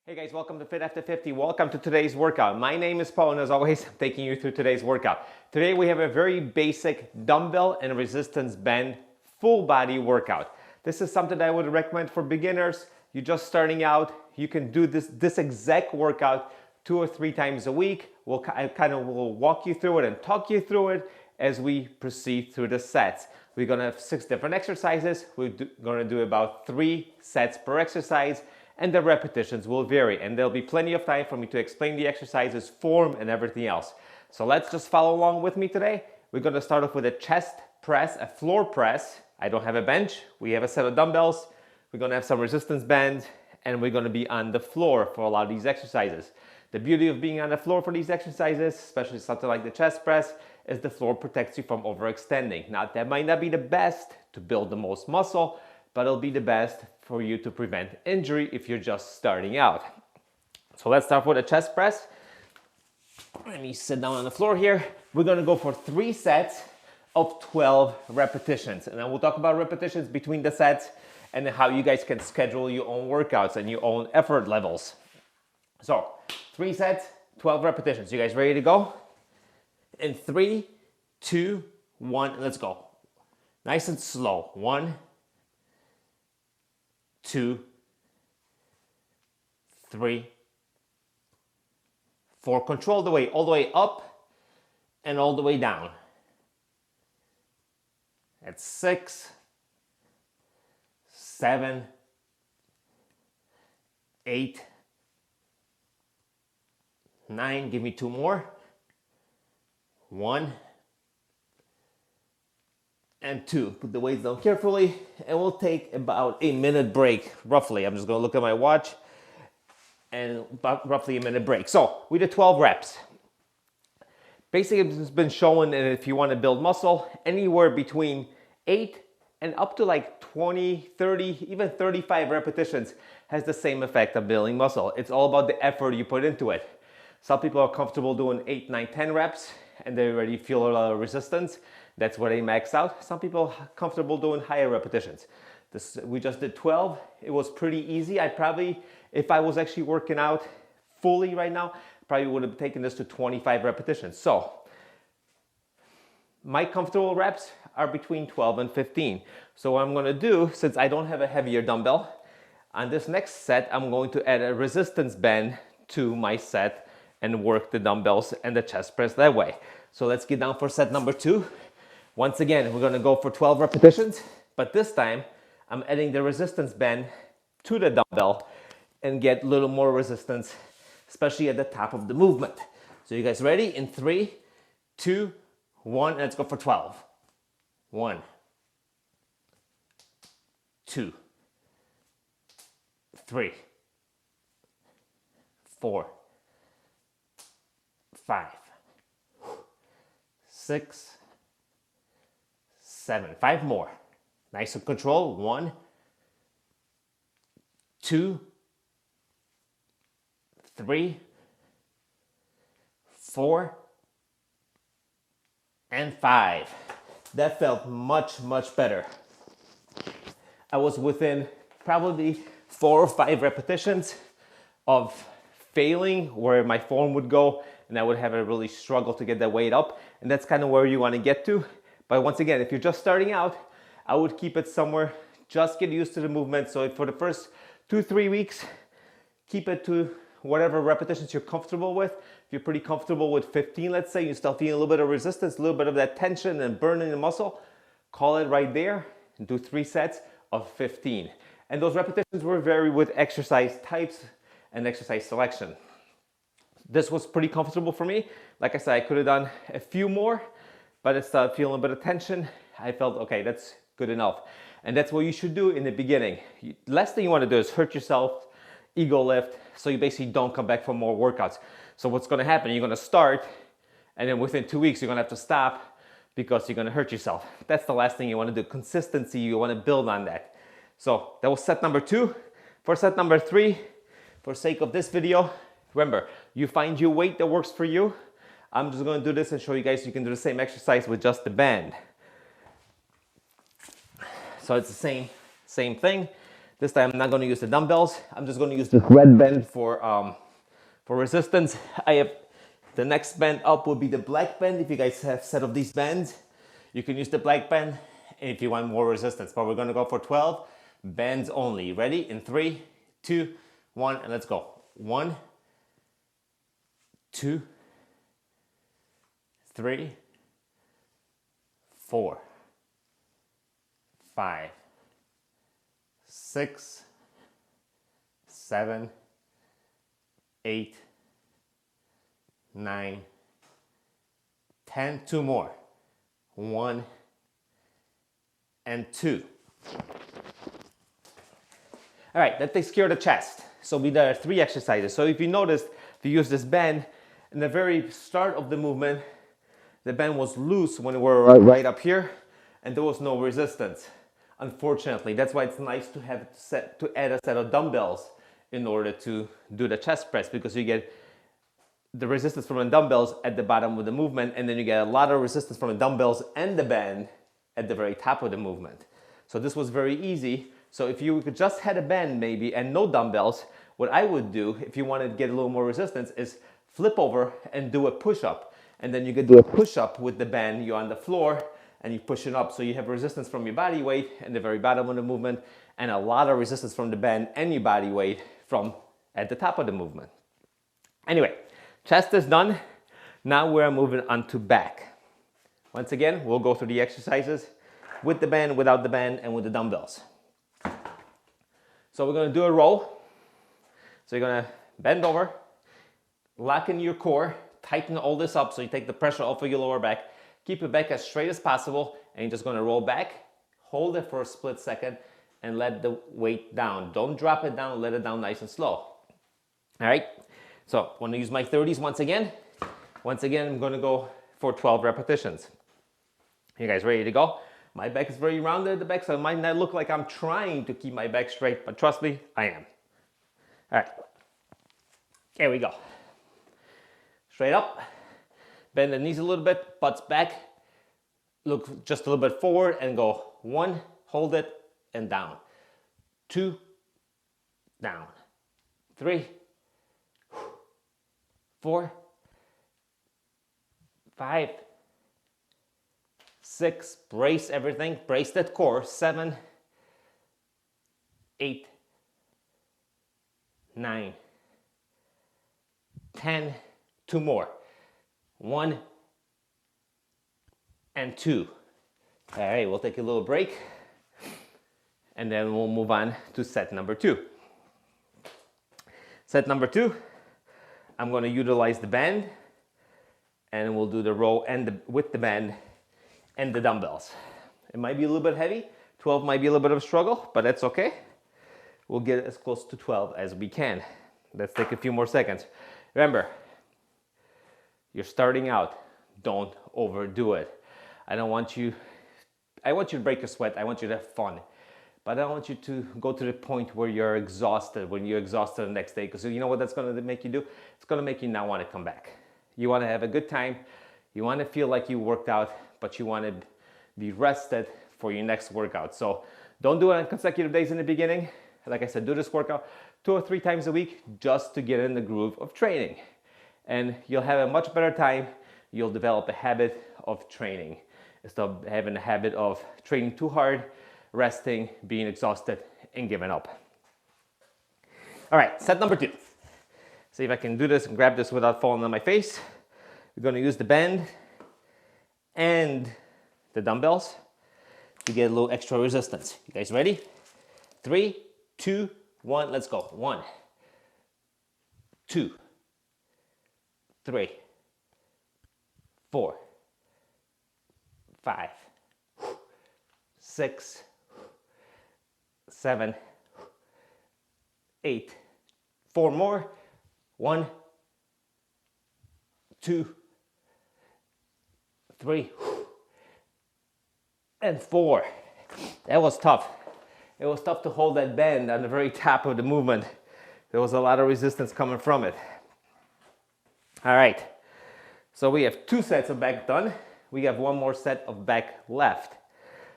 Hey guys, welcome to Fit After 50. Welcome to today's workout. My name is Paul, and as always, I'm taking you through today's workout. Today we have a very basic dumbbell and resistance band full body workout. This is something that I would recommend for beginners. You're just starting out. You can do this exact workout 2 or 3 times a week. I will walk you through it and talk you through it as we proceed through the sets. We're gonna have 6 different exercises. We're gonna do about 3 sets per exercise, and the repetitions will vary, and there'll be plenty of time for me to explain the exercises, form, and everything else. So let's just follow along with me today. We're gonna start off with a chest press, a floor press. I don't have a bench. We have a set of dumbbells. We're gonna have some resistance bands, and we're gonna be on the floor for a lot of these exercises. The beauty of being on the floor for these exercises, especially something like the chest press, is the floor protects you from overextending. Now, that might not be the best to build the most muscle, but it'll be the best for you to prevent injury if you're just starting out. So let's start with a chest press. Let me sit down on the floor here. We're gonna go for 3 sets of 12 repetitions. And then we'll talk about repetitions between the sets and how you guys can schedule your own workouts and your own effort levels. So 3 sets, 12 repetitions. You guys ready to go? In 3, 2, 1, let's go. Nice and slow. 1, 2, 3, 4. Control the weight all the way up and all the way down. That's 6, 7, 8, 9. Give me 2 more. 1 and 2. Put the weights down carefully, and we'll take about a minute break, roughly. I'm just gonna look at my watch, and about roughly a minute break. So we did 12 reps. Basically, it's been shown that if you want to build muscle, anywhere between 8 and up to like 20, 30, even 35 repetitions has the same effect of building muscle. It's all about the effort you put into it. Some people are comfortable doing 8, 9, 10 reps, and they already feel a lot of resistance. That's where they max out. Some people are comfortable doing higher repetitions. We just did 12. It was pretty easy. I probably, if I was actually working out fully right now, probably would have taken this to 25 repetitions. So my comfortable reps are between 12 and 15. So what I'm gonna do, since I don't have a heavier dumbbell, on this next set, I'm going to add a resistance band to my set and work the dumbbells and the chest press that way. So let's get down for set number 2. Once again, we're gonna go for 12 repetitions, but this time I'm adding the resistance band to the dumbbell and get a little more resistance, especially at the top of the movement. So you guys ready? In 3, 2, 1, let's go for 12. 1, 2, 3, 4, 5, 6, 7. 5 more. Nice and control. 1, 2, 3, 4, and 5. That felt much, much better. I was within probably 4 or 5 repetitions of failing where my form would go, and I would have a really struggle to get that weight up. And that's kind of where you want to get to. But once again, if you're just starting out, I would keep it somewhere, just get used to the movement. So for the first 2-3 weeks, keep it to whatever repetitions you're comfortable with. If you're pretty comfortable with 15, let's say, you still feeling a little bit of resistance, a little bit of that tension and burning the muscle, call it right there and do 3 sets of 15. And those repetitions will vary with exercise types and exercise selection. This was pretty comfortable for me. Like I said, I could have done a few more, but I started feeling a bit of tension. I felt, okay, that's good enough. And that's what you should do in the beginning. Last thing you want to do is hurt yourself, ego lift, so you basically don't come back for more workouts. So what's going to happen, you're going to start, and then within 2 weeks, you're going to have to stop because you're going to hurt yourself. That's the last thing you want to do. Consistency, you want to build on that. So that was set number 2. For set number 3, for sake of this video, remember, you find your weight that works for you. I'm just going to do this and show you guys you can do the same exercise with just the band. So it's the same thing. This time I'm not going to use the dumbbells. I'm just going to use the red band for resistance. I have the next band up will be the black band. If you guys have a set of these bands, you can use the black band if you want more resistance. But we're going to go for 12 bands only. Ready? In 3, 2, 1, and let's go. 1, 2, 3, 4, 5, 6, 7, 8, 9, 10. 2 more. 1 and 2. All right, that takes care of the chest. So we did 3 exercises. So if you noticed, if you use this band, in the very start of the movement, the band was loose when we were right up here, and there was no resistance. Unfortunately, that's why it's nice to have to add a set of dumbbells in order to do the chest press, because you get the resistance from the dumbbells at the bottom of the movement, and then you get a lot of resistance from the dumbbells and the band at the very top of the movement. So this was very easy. So if you could just had a band maybe and no dumbbells, what I would do if you wanted to get a little more resistance is flip over and do a push-up. And then you could do a push-up with the band. You're on the floor and you push it up. So you have resistance from your body weight and the very bottom of the movement, and a lot of resistance from the band and your body weight from at the top of the movement. Anyway, chest is done. Now we're moving on to back. Once again, we'll go through the exercises with the band, without the band, and with the dumbbells. So we're going to do a row. So you're going to bend over, lock in your core, tighten all this up so you take the pressure off of your lower back. Keep your back as straight as possible, and you're just going to roll back, hold it for a split second, and let the weight down. Don't drop it down, let it down nice and slow. All right, so I'm going to use my 30s once again. Once again, I'm going to go for 12 repetitions. You guys ready to go? My back is very rounded at the back, so it might not look like I'm trying to keep my back straight, but trust me, I am. All right, here we go. Straight up, bend the knees a little bit, butts back, look just a little bit forward and go 1, hold it, and down. 2, down. 3, 4, 5, 6, brace everything, brace that core. 7, 8, 9, 10, 2 more. 1 and 2. All right, we'll take a little break and then we'll move on to set number 2. Set number 2, I'm going to utilize the band, and we'll do the row and with the band and the dumbbells. It might be a little bit heavy. 12 might be a little bit of a struggle, but that's okay. We'll get as close to 12 as we can. Let's take a few more seconds. Remember, you're starting out. Don't overdo it. I want you to break a sweat. I want you to have fun. But I don't want you to go to the point where you're exhausted, when you're exhausted the next day, because you know what that's going to make you do? It's going to make you not want to come back. You want to have a good time. You want to feel like you worked out, but you want to be rested for your next workout. So don't do it on consecutive days in the beginning. Like I said, do this workout 2 or 3 times a week just to get in the groove of training. And you'll have a much better time. You'll develop a habit of training instead of having a habit of training too hard, resting, being exhausted, and giving up. All right, set number 2. See if I can do this and grab this without falling on my face. We're going to use the band and the dumbbells to get a little extra resistance. You guys ready? 3, 2, 1, let's go. 1, 2, 3, 4, 5, 6, 7, 8, 4 more. 1, 2, 3, and 4. That was tough. It was tough to hold that band on the very top of the movement. There was a lot of resistance coming from it. All right, so we have 2 sets of back done. We have 1 more set of back left.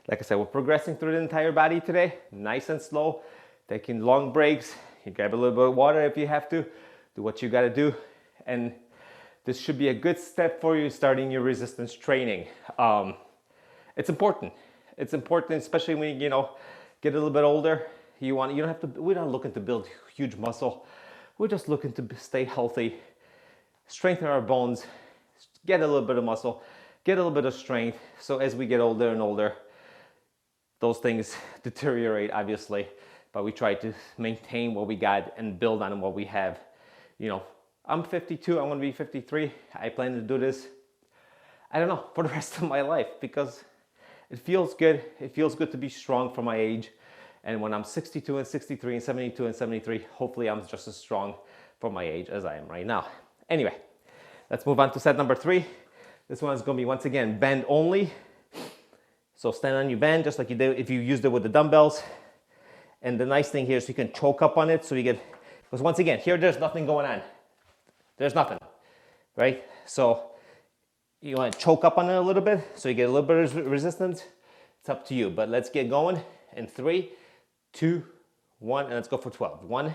Like I said, we're progressing through the entire body today, nice and slow. taking long breaks. You grab a little bit of water if you have to. Do what you got to do. And this should be a good step for you starting your resistance training. It's important. It's important, especially when you get a little bit older. We're not looking to build huge muscle. We're just looking to stay healthy, strengthen our bones, get a little bit of muscle, get a little bit of strength. So as we get older and older, those things deteriorate, obviously, but we try to maintain what we got and build on what we have. I'm 52, I'm gonna be 53. I plan to do this, I don't know, for the rest of my life, because it feels good. It feels good to be strong for my age. And when I'm 62 and 63 and 72 and 73, hopefully I'm just as strong for my age as I am right now. Anyway, let's move on to set number 3. This one is gonna be, once again, bend only. So stand on your bend just like you did if you used it with the dumbbells. And the nice thing here is you can choke up on it, so you get, because once again, here there's nothing going on. There's nothing, right? So you want to choke up on it a little bit so you get a little bit of resistance. It's up to you, but let's get going in 3, 2, 1, and let's go for 12. 1,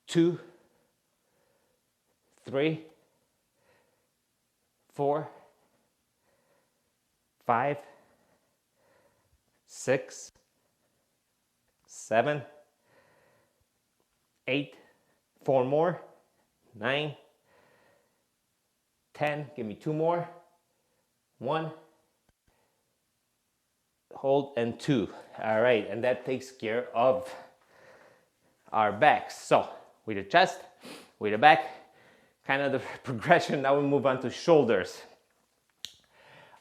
2, 3, 4, 5, 6, 7, 8, 4 more, 9, 10, give me 2 more, 1, hold, and 2. All right, and that takes care of our backs. So with the chest, with the back, kind of the progression. Now we move on to shoulders.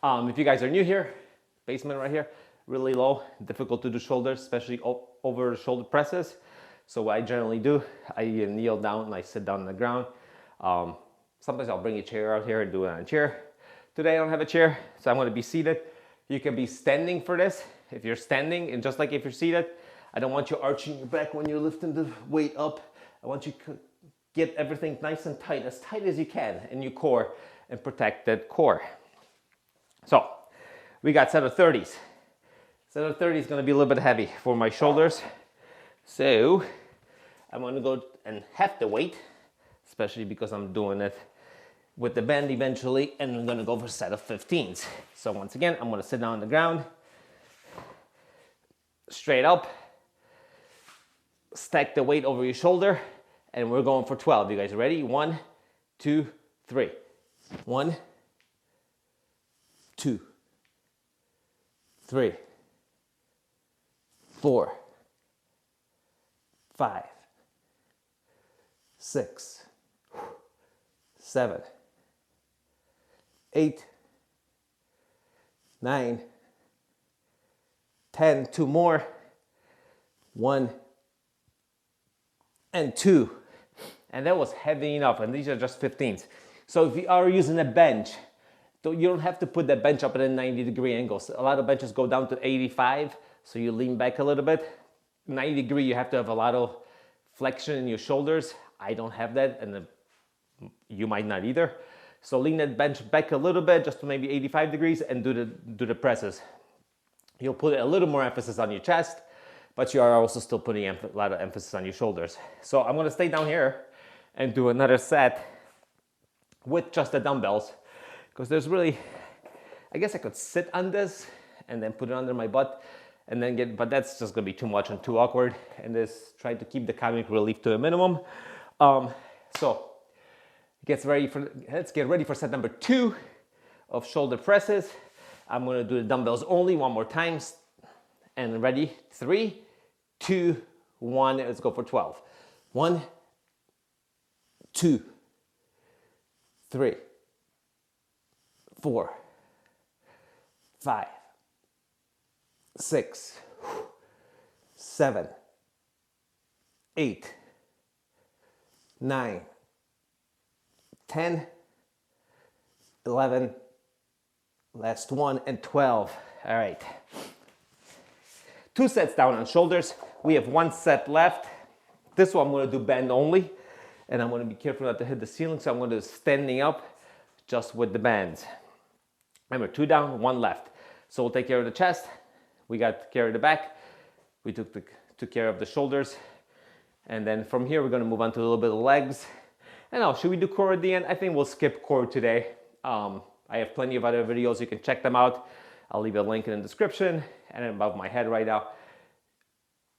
If you guys are new here, basement right here, really low, difficult to do shoulders, especially over shoulder presses. So what I generally do, I kneel down and I sit down on the ground. Sometimes I'll bring a chair out here and do it on a chair. Today I don't have a chair, so I'm gonna be seated. You can be standing for this. If you're standing, and just like if you're seated, I don't want you arching your back when you're lifting the weight up. I want you to get everything nice and tight as you can in your core, and protect that core. So we got set of 30s. Set of 30 is gonna be a little bit heavy for my shoulders. So I'm gonna go and half the weight, especially because I'm doing it with the band eventually, and I'm gonna go for a set of 15s. So once again, I'm gonna sit down on the ground, straight up, stack the weight over your shoulder, and we're going for 12. You guys ready? 1, 2, 3. 1, 2, 3, 4, 5, 6, 7, 8, 9, 10, 2 more, 1, and 2. And that was heavy enough, and these are just 15s. So if you are using a bench, you don't have to put that bench up at a 90-degree angle. So a lot of benches go down to 85, so you lean back a little bit. 90-degree, you have to have a lot of flexion in your shoulders. I don't have that, and you might not either. So lean that bench back a little bit, just to maybe 85 degrees, and do the presses. You'll put a little more emphasis on your chest, but you are also still putting a lot of emphasis on your shoulders. So I'm gonna stay down here and do another set with just the dumbbells, because there's really, I guess I could sit on this and then put it under my butt and then but that's just gonna be too much and too awkward, and this, try to keep the comic relief to a minimum. So let's get ready for set number 2 of shoulder presses. I'm gonna do the dumbbells only one more time, and ready, 3, 2, 1, let's go for 12. 1, 2, 3, 4, 5, 6, 7, 8, 9, 10, 11, last one, and 12. All right. 2 sets down on shoulders. We have 1 set left. This one I'm going to do band only, and I'm going to be careful not to hit the ceiling, so I'm going to do standing up just with the bands. Remember, 2 down, 1 left. So we'll take care of the chest. We got to carry the back. We took care of the shoulders. And then from here, we're gonna move on to a little bit of legs. And now, should we do core at the end? I think we'll skip core today. I have plenty of other videos, you can check them out. I'll leave a link in the description and above my head right now.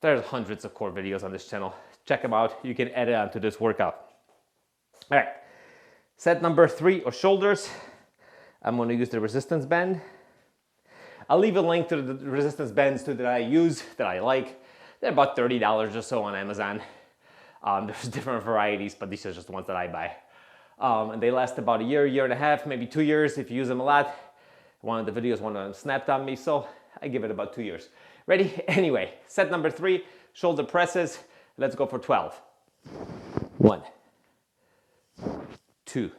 There's hundreds of core videos on this channel. Check them out, you can add it onto this workout. All right, set number 3 of shoulders. I'm gonna use the resistance band. I'll leave a link to the resistance bands that I use, that I like. They're about $30 or so on Amazon. There's different varieties, but these are just the ones that I buy. And they last about a year, year and a half, maybe 2 years if you use them a lot. One of the videos, one of them snapped on me, so I give it about 2 years. Ready? Anyway, set number 3, shoulder presses. Let's go for 12. 1, 2,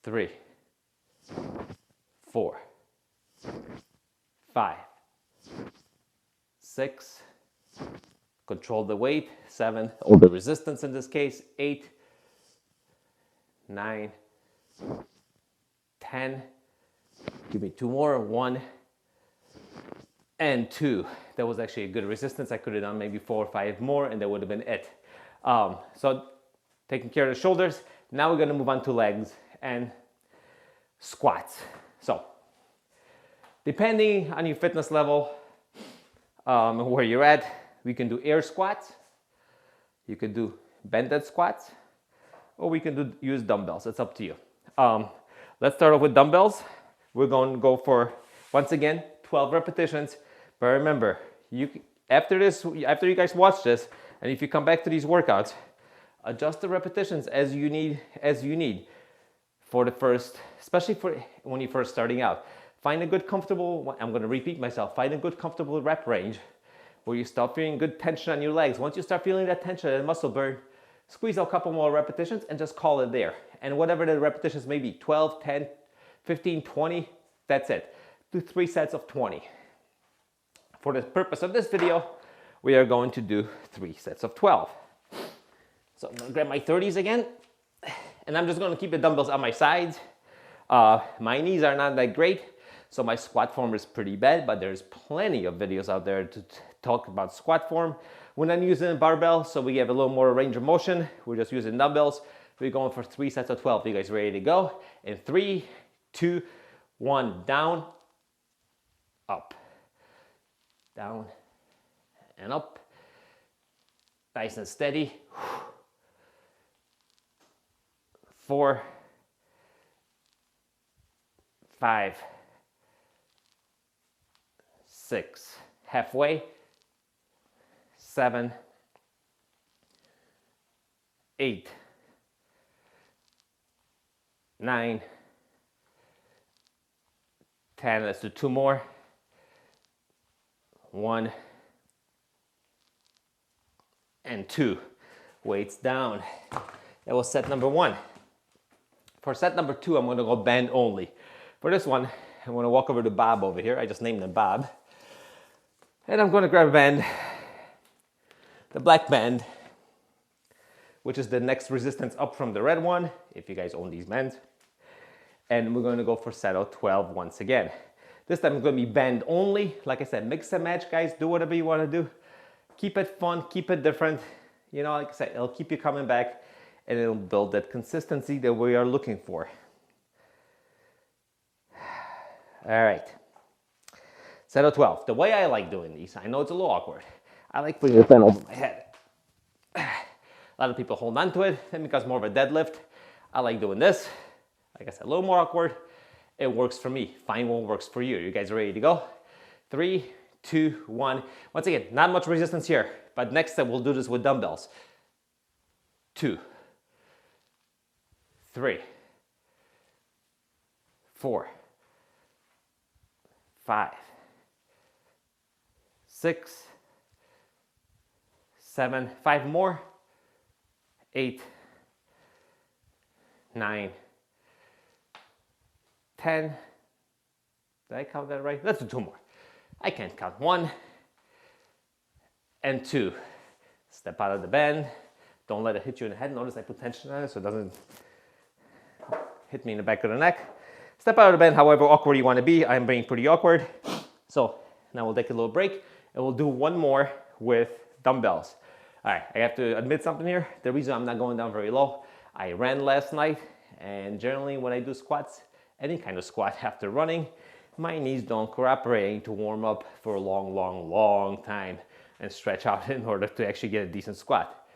3, 4, 5, 6, control the weight, 7, or the resistance in this case, 8, 9, 10, give me 2 more, 1, and 2. That was actually a good resistance. I could have done maybe 4 or 5 more and that would have been it. So taking care of the shoulders. Now we're gonna move on to legs and squats. So depending on your fitness level, where you're at, we can do air squats, you can do bended squats, or we can use dumbbells. It's up to you. Let's start off with dumbbells. We're going to go for, once again, 12 repetitions. But remember, after you guys watch this, and if you come back to these workouts, adjust the repetitions as you need for the first, especially for when you're first starting out. Find a good comfortable, I'm going to repeat myself, find a good comfortable rep range where you start feeling good tension on your legs. Once you start feeling that tension and muscle burn, squeeze out a couple more repetitions and just call it there. And whatever the repetitions may be, 12, 10, 15, 20, that's it. Do 3 sets of 20. For the purpose of this video, we are going to do 3 sets of 12. So I'm gonna grab my 30s again, and I'm just gonna keep the dumbbells on my sides. My knees are not that great, so my squat form is pretty bad, but there's plenty of videos out there to talk about squat form. We're not using a barbell, so we have a little more range of motion. We're just using dumbbells. We're going for 3 sets of 12. You guys ready to go? In 3, 2, 1, down, up, down, and up. Nice and steady. 4, 5, 6, halfway, 7, 8, 9, 10, let's do 2 more, 1, and 2, weights down. That was set number 1. For set number 2, I'm gonna go band only. For this one, I'm gonna walk over to Bob over here. I just named him Bob. And I'm gonna grab a band, the black band, which is the next resistance up from the red one, if you guys own these bands. And we're gonna go for set of 12 once again. This time it's gonna be band only. Like I said, mix and match, guys. Do whatever you wanna do. Keep it fun, keep it different. You know, like I said, it'll keep you coming back and it'll build that consistency that we are looking for. All right. Set of 12. The way I like doing these, I know it's a little awkward. I like putting the pen over my head. A lot of people hold on to it. That becomes more of a deadlift. I like doing this. Like I said, a little more awkward. It works for me. Find what works for you. You guys ready to go? 3, 2, 1. Once again, not much resistance here, but next step we'll do this with dumbbells. 2, 3, 4, 5, 6, 7, 5 more, 8, 9, 10. Did I count that right? Let's do 2 more. I can't count. 1 and 2. Step out of the band. Don't let it hit you in the head. Notice I put tension on it so it doesn't hit me in the back of the neck. Step out of the band however awkward you want to be. I'm being pretty awkward. So now we'll take a little break and we'll do one more with dumbbells. All right, I have to admit something here. The reason I'm not going down very low, I ran last night, and generally when I do squats, any kind of squat after running, my knees don't cooperate to warm up for a long time and stretch out in order to actually get a decent squat.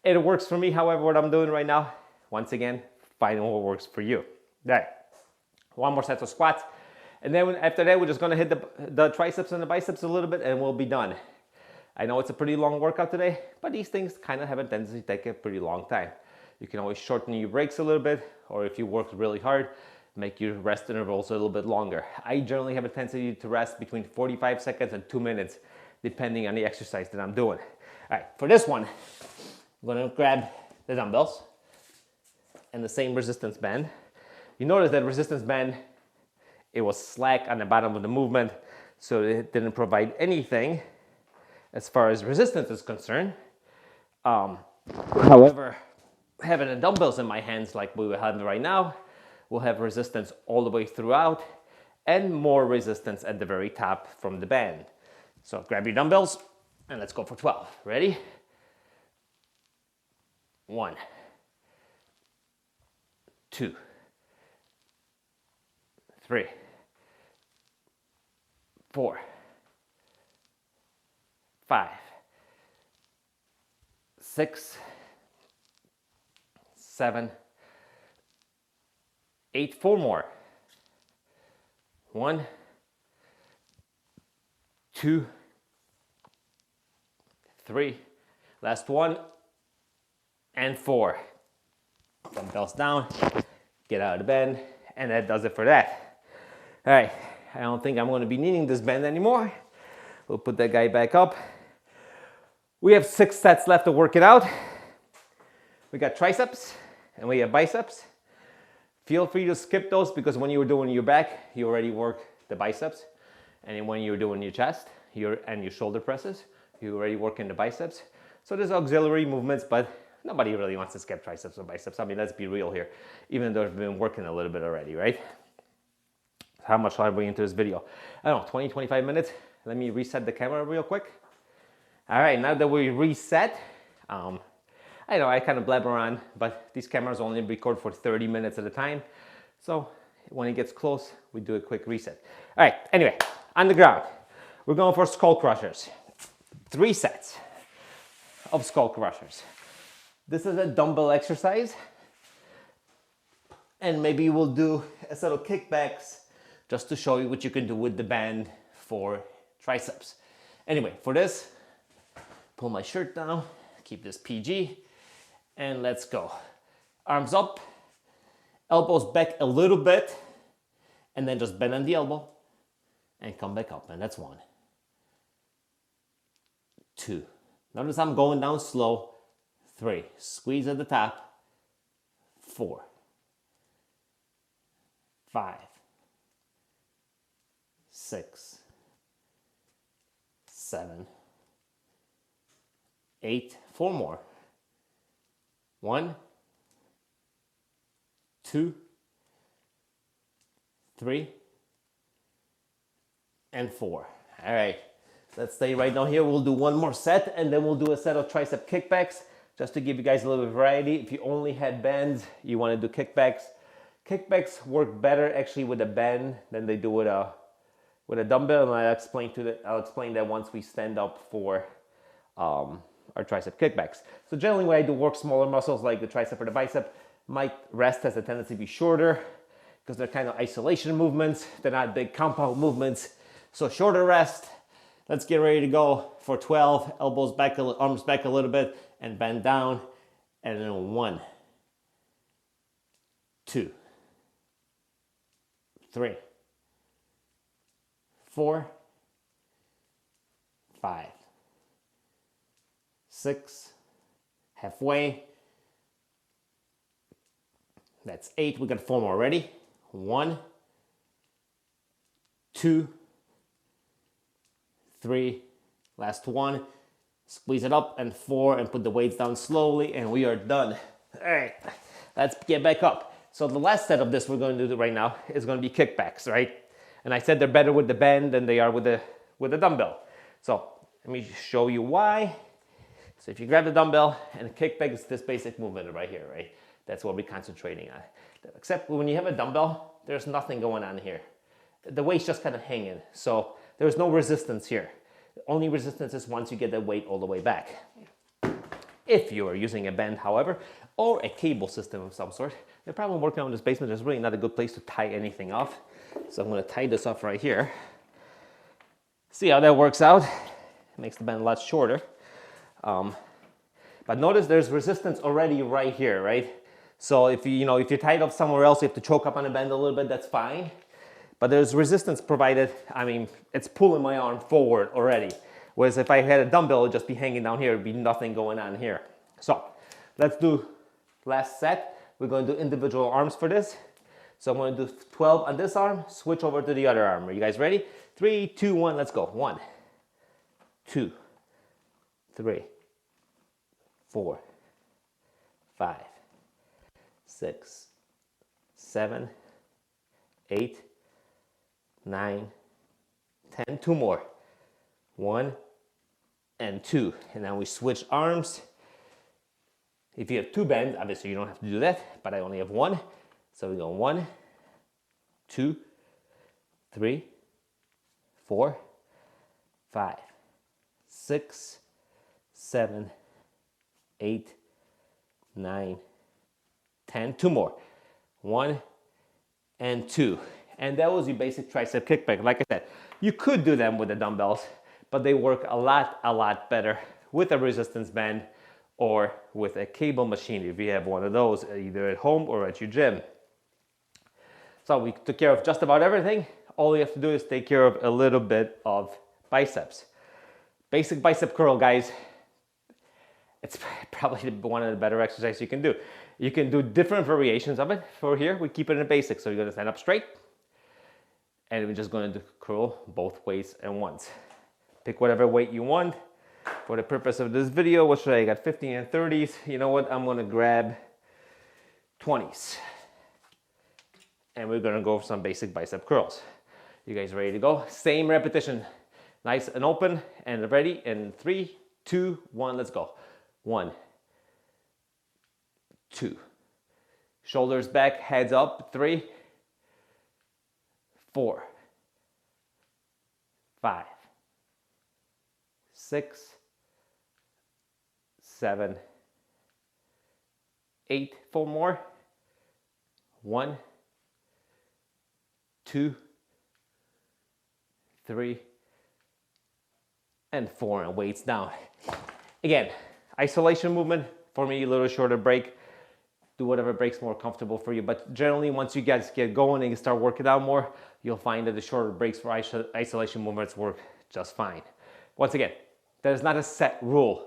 It works for me, however, what I'm doing right now, once again, find what works for you. All right, one more set of squats, and then after that, we're just gonna hit the triceps and the biceps a little bit, and we'll be done. I know it's a pretty long workout today, but these things kind of have a tendency to take a pretty long time. You can always shorten your breaks a little bit, or if you work really hard, make your rest intervals a little bit longer. I generally have a tendency to rest between 45 seconds and 2 minutes, depending on the exercise that I'm doing. All right, for this one, I'm gonna grab the dumbbells and the same resistance band. You notice that resistance band, it was slack on the bottom of the movement, so it didn't provide anything as far as resistance is concerned. However, having the dumbbells in my hands like we have right now, we'll have resistance all the way throughout and more resistance at the very top from the band. So grab your dumbbells and let's go for 12. Ready? 1, 2, 3, 4, 5, 6, 7, 8, 4 more. 1, 2, 3, last one, and 4. Dumbbells down, get out of the bend, and that does it for that. All right, I don't think I'm going to be needing this bend anymore. We'll put that guy back up. We have 6 sets left to work it out. We got triceps and we have biceps. Feel free to skip those because when you were doing your back, you already worked the biceps. And when you're doing your chest and your shoulder presses, you already working the biceps. So there's auxiliary movements, but nobody really wants to skip triceps or biceps. I mean, let's be real here, even though I've been working a little bit already, right? How much are we into this video? I don't know, 20, 25 minutes. Let me reset the camera real quick. All right, now that we reset, I know I kind of blabber on, but these cameras only record for 30 minutes at a time. So when it gets close, we do a quick reset. All right, anyway, on the ground, we're going for skull crushers. 3 sets of skull crushers. This is a dumbbell exercise. And maybe we'll do a set of kickbacks just to show you what you can do with the band for triceps. Anyway, for this, pull my shirt down, keep this PG, and let's go. Arms up, elbows back a little bit, and then just bend on the elbow and come back up. And that's 1, 2. Notice I'm going down slow. 3. Squeeze at the top. 4, 5, 6, 7, 8. 4 more. 1, 2, 3, and 4. All right, let's stay right now here. We'll do one more set and then we'll do a set of tricep kickbacks just to give you guys a little bit of variety. If you only had bands, you want to do kickbacks. Kickbacks work better actually with a band than they do with a dumbbell, and I'll explain that once we stand up for our tricep kickbacks. So generally when I do work smaller muscles like the tricep or the bicep, my rest has a tendency to be shorter because they're kind of isolation movements. They're not big compound movements. So shorter rest. Let's get ready to go for 12. Elbows back, arms back a little bit and bend down. And then 1, 2, 3, 4, 5, 6, halfway. That's 8. We got 4 more. Ready? 1, 2, 3. Last one. Squeeze it up, and 4, and put the weights down slowly, and we are done. All right, let's get back up. So the last set of this we're going to do right now is going to be kickbacks, right? And I said they're better with the band than they are with the dumbbell. So let me show you why. So if you grab the dumbbell and kick back, it's this basic movement right here, right? That's what we're concentrating on. Except when you have a dumbbell, there's nothing going on here. The weight's just kind of hanging. So there's no resistance here. The only resistance is once you get the weight all the way back. If you are using a band, however, or a cable system of some sort, the problem working on this basement is really not a good place to tie anything off. So I'm going to tie this off right here. See how that works out? It makes the band a lot shorter. But notice there's resistance already right here, right? So if you tie it up somewhere else, you have to choke up on the band a little bit, that's fine. But there's resistance provided. I mean, it's pulling my arm forward already. Whereas if I had a dumbbell, it would just be hanging down here, it'd be nothing going on here. So let's do last set. We're going to do individual arms for this. So I'm going to do 12 on this arm, switch over to the other arm. Are you guys ready? 3, 2, 1, let's go. 1, 2, 3, 4, 5, 6, 7, 8, 9, 10. 2 more. 1 and 2. And now we switch arms. If you have 2 bands, obviously you don't have to do that, but I only have 1. So we go 1, 2, 3, 4, 5, 6, 7, 8, 9, 10. 2 more. 1 and 2. And that was your basic tricep kickback. Like I said, you could do them with the dumbbells, but they work a lot better with a resistance band or with a cable machine if you have one of those, either at home or at your gym. So we took care of just about everything. All you have to do is take care of a little bit of biceps. Basic bicep curl, guys. It's probably one of the better exercises you can do. You can do different variations of it. For here, we keep it in the basics. So you're going to stand up straight, and we're just going to curl both ways at once. Pick whatever weight you want. For the purpose of this video, what should I got? 15 and 30s. You know what? I'm going to grab 20s. And we're going to go for some basic bicep curls. You guys ready to go? Same repetition. Nice and open and ready. In 3, 2, 1, let's go. 1, 2. Shoulders back, heads up. 3, 4, 5, 6, 7, 8. 4 more. 1, 2, 3, and 4, and weights down. Again, isolation movement, for me, a little shorter break. Do whatever breaks more comfortable for you. But generally, once you guys get going and you start working out more, you'll find that the shorter breaks for isolation movements work just fine. Once again, that is not a set rule.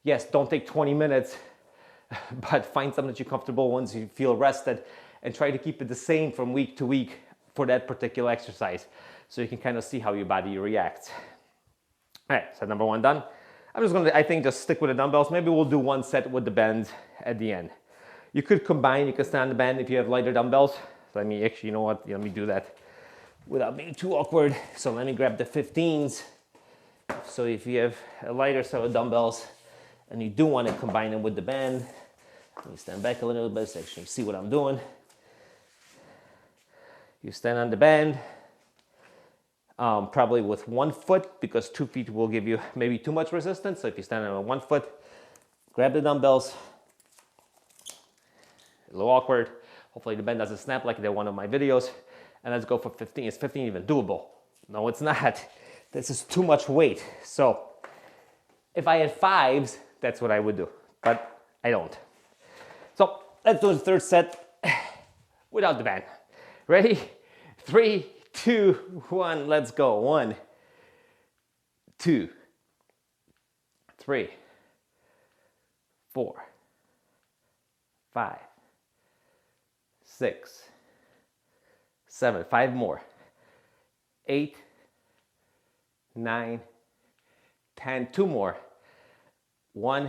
Yes, don't take 20 minutes, but find something that you're comfortable once you feel rested, and try to keep it the same from week to week for that particular exercise, so you can kind of see how your body reacts. All right, set number 1 done. I'm just going to, I think, just stick with the dumbbells. Maybe we'll do 1 set with the bands at the end. You could combine, you can stand on the band if you have lighter dumbbells. So let me actually, you know what, let me do that without being too awkward. So let me grab the 15s. So if you have a lighter set of dumbbells and you do want to combine them with the band, let me stand back a little bit so actually see what I'm doing. You stand on the band, probably with 1 foot, because 2 feet will give you maybe too much resistance. So if you stand on 1 foot, grab the dumbbells. A little awkward. Hopefully the band doesn't snap like in one of my videos. And let's go for 15. Is 15 even doable? No, it's not. This is too much weight. So if I had 5s, that's what I would do. But I don't. So let's do the 3rd set without the band. Ready? 3, 2, 1, let's go. 1, 2, 3, 4, 5, 6, 7, 5 more. 8, 9, 10, 2 more. 1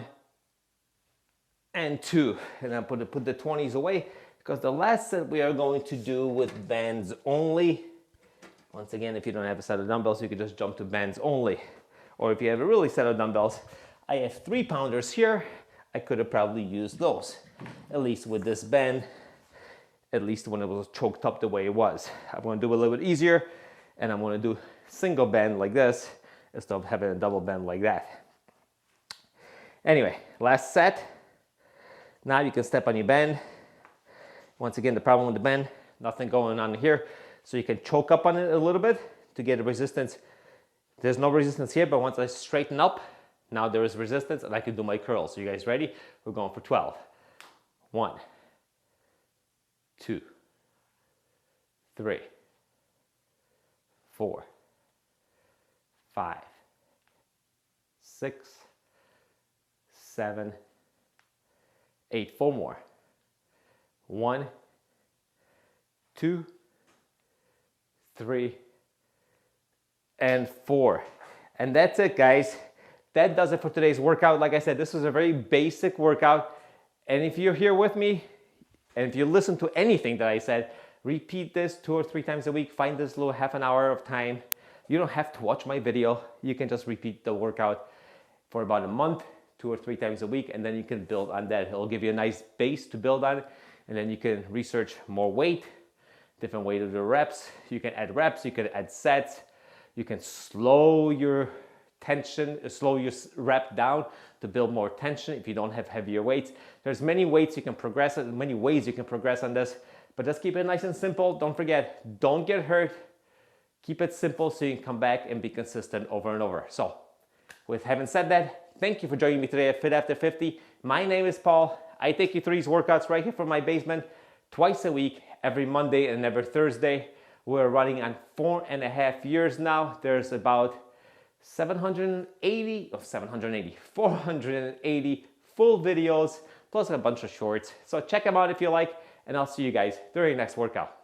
and 2. And I'm going to put the 20s away, because the last set we are going to do with bands only. Once again, if you don't have a set of dumbbells, you can just jump to bands only. Or if you have a really set of dumbbells, I have 3-pounders here. I could have probably used those, at least with this bend, at least when it was choked up the way it was. I'm gonna do it a little bit easier, and I'm gonna do single bend like this instead of having a double bend like that. Anyway, last set. Now you can step on your bend. Once again, the problem with the bend, nothing going on here. So you can choke up on it a little bit to get a resistance. There's no resistance here, but once I straighten up, now there is resistance and I can do my curls. So you guys ready? We're going for 12. 1, 2, 3, 4, 5, 6, 7, 8. 4 more. 1, 2, 3, and 4. And that's it, guys. That does it for today's workout. Like I said, this was a very basic workout. And if you're here with me, and if you listen to anything that I said, repeat this 2 or 3 times a week. Find this little half an hour of time. You don't have to watch my video. You can just repeat the workout for about a month, 2 or 3 times a week, and then you can build on that. It'll give you a nice base to build on, and then you can research more weight, different weight of the reps. You can add reps, you can add sets, you can slow your tension, slow your rep down to build more tension if you don't have heavier weights. There's many weights you can progress, many ways you can progress on this, but just keep it nice and simple. Don't forget, don't get hurt. Keep it simple so you can come back and be consistent over and over. So, with having said that, thank you for joining me today at Fit After 50. My name is Paul. I take you through these workouts right here from my basement twice a week, every Monday and every Thursday. We're running on 4.5 years now. There's about 480 full videos, plus a bunch of shorts. So check them out if you like, and I'll see you guys during the next workout.